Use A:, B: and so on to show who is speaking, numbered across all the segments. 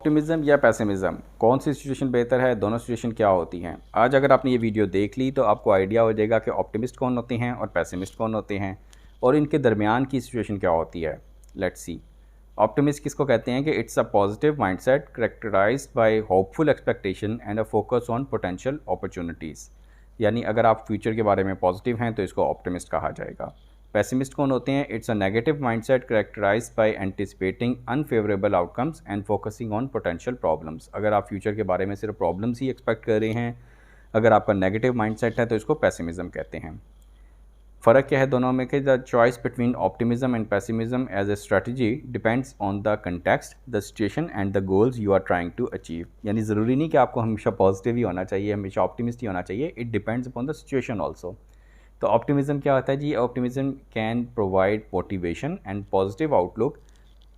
A: Optimism या pessimism, कौन सी situation बेहतर है, दोनों सिचुएशन क्या होती हैं। आज अगर आपने ये वीडियो देख ली तो आपको आइडिया हो जाएगा कि ऑप्टिमिस्ट कौन होते हैं और पेसिमिस्ट कौन होते हैं और इनके दरमियान की सिचुएशन क्या होती है। Let's see. ऑप्टिमिस्ट किसको कहते हैं कि it's a positive mindset characterized by hopeful expectation and a focus on potential opportunities. यानी अगर आप फ्यूचर के बारे में पॉजिटिव हैं तो इसको ऑप्टिमिस्ट कहा जाएगा। पेसिमिस्ट कौन होते हैं? It's a negative mindset characterized by anticipating unfavourable outcomes and focusing on potential problems. अगर आप फ्यूचर के बारे में सिर्फ प्रॉब्लम्स ही एक्सपेक्ट कर रहे हैं, अगर आपका नेगेटिव माइंडसेट है तो इसको पेसिमिज्म कहते हैं। फ़र्क क्या है दोनों में कि the choice between optimism and pessimism as a strategy depends on the context, the situation and the goals you are trying to achieve. यानी ज़रूरी नहीं कि आपको हमेशा पॉजिटिव ही होना चाहिए, हमेशा ऑप्टिमिस्ट ही होना चाहिए। It depends upon the situation also. तो ऑप्टिमिज्म क्या होता है जी? Optimism can provide motivation and positive outlook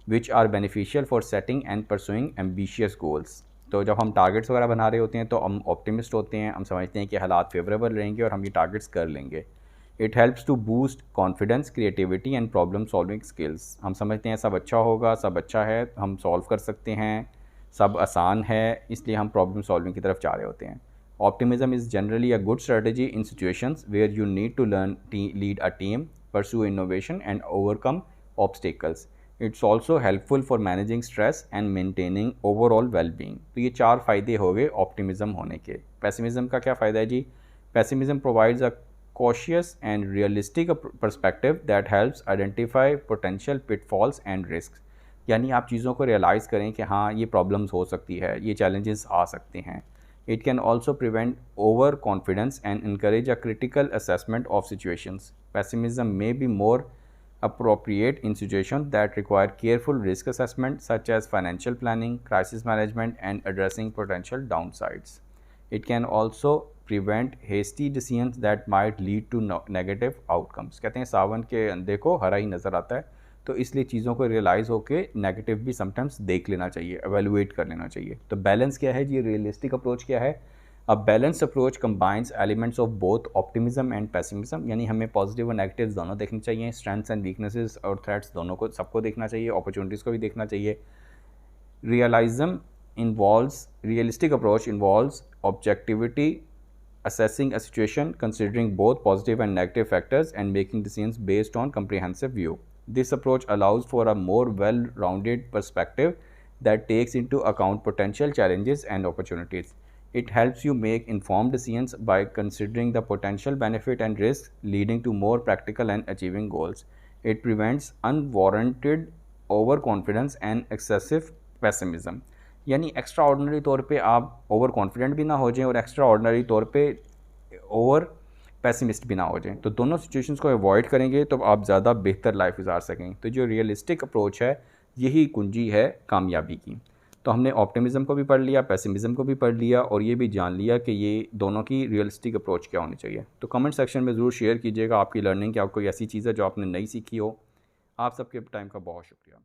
A: which are beneficial for setting and pursuing ambitious goals. तो जब हम टारगेट्स वगैरह बना रहे होते हैं तो हम ऑप्टिमिस्ट होते हैं, हम समझते हैं कि हालात फेवरेबल रहेंगे और हम ये टारगेट्स कर लेंगे। It helps to boost confidence, creativity and problem solving skills. हम समझते हैं सब अच्छा होगा, सब अच्छा है, हम सॉल्व कर सकते हैं, सब आसान है, इसलिए हम प्रॉब्लम सॉल्विंग की तरफ जा रहे होते हैं। Optimism is generally a good strategy in situations where you need to lead a team, pursue innovation, and overcome obstacles. It's also helpful for managing stress and maintaining overall well-being. तो ये चार फ़ायदे हो गए ऑप्टिमिज़म होने के। पेसिमिज़म का क्या फ़ायदा है जी? पेसिमिज़म provides a cautious and realistic perspective that helps identify potential pitfalls and risks. यानी आप चीज़ों को रियलाइज़ करें कि हाँ ये प्रॉब्लम्स हो सकती है, ये चैलेंजेस आ सकते हैं। It can also prevent overconfidence and encourage a critical assessment of situations. Pessimism may be more appropriate in situations that require careful risk assessment, such as financial planning, crisis management, and addressing potential downsides. It can also prevent hasty decisions that might lead to negative outcomes. कहते हैं सावन के अंधे को हरा ही नज़र आता है, तो इसलिए चीज़ों को रियलाइज़ होकर नेगेटिव भी समटाइम्स देख लेना चाहिए, एवेलुएट कर लेना चाहिए। तो बैलेंस क्या है जी? रियलिस्टिक अप्रोच क्या है? A balance approach combines elements of both optimism and pessimism. यानी हमें पॉजिटिव और नेगेटिव्स दोनों देखने चाहिए, स्ट्रेंथ्स एंड वीकनेसेस और थ्रेट्स दोनों को, सबको देखना चाहिए, अपॉर्चुनिटीज़ को भी देखना चाहिए। Realistic approach involves objectivity, assessing a situation, considering both positive and negative factors, and making decisions based on comprehensive view. This approach allows for a more well-rounded perspective that takes into account potential challenges and opportunities. It helps you make informed decisions by considering the potential benefit and risks, leading to more practical and achieving goals. It prevents unwarranted overconfidence and excessive पेसिमिज़म। यानी extra ordinary तौर पे आप over confident भी ना हो जाएं और extra ordinary तौर पे ओवर पेसिमिस्ट भी ना हो जाएं। तो दोनों सिचुएशंस को अवॉइड करेंगे तो आप ज़्यादा बेहतर लाइफ गुजार सकेंगे। तो जो रियलिस्टिक अप्रोच है यही कुंजी है कामयाबी की। तो हमने ऑप्टिमिज़म को भी पढ़ लिया, पेसिमिज़म को भी पढ़ लिया और ये भी जान लिया कि ये दोनों की रियलिस्टिक अप्रोच क्या होनी चाहिए। तो कमेंट सेक्शन में ज़रूर शेयर कीजिएगा आपकी लर्निंग, क्या कोई ऐसी चीज़ है जो आपने नई सीखी हो। आप सबके टाइम का बहुत शुक्रिया।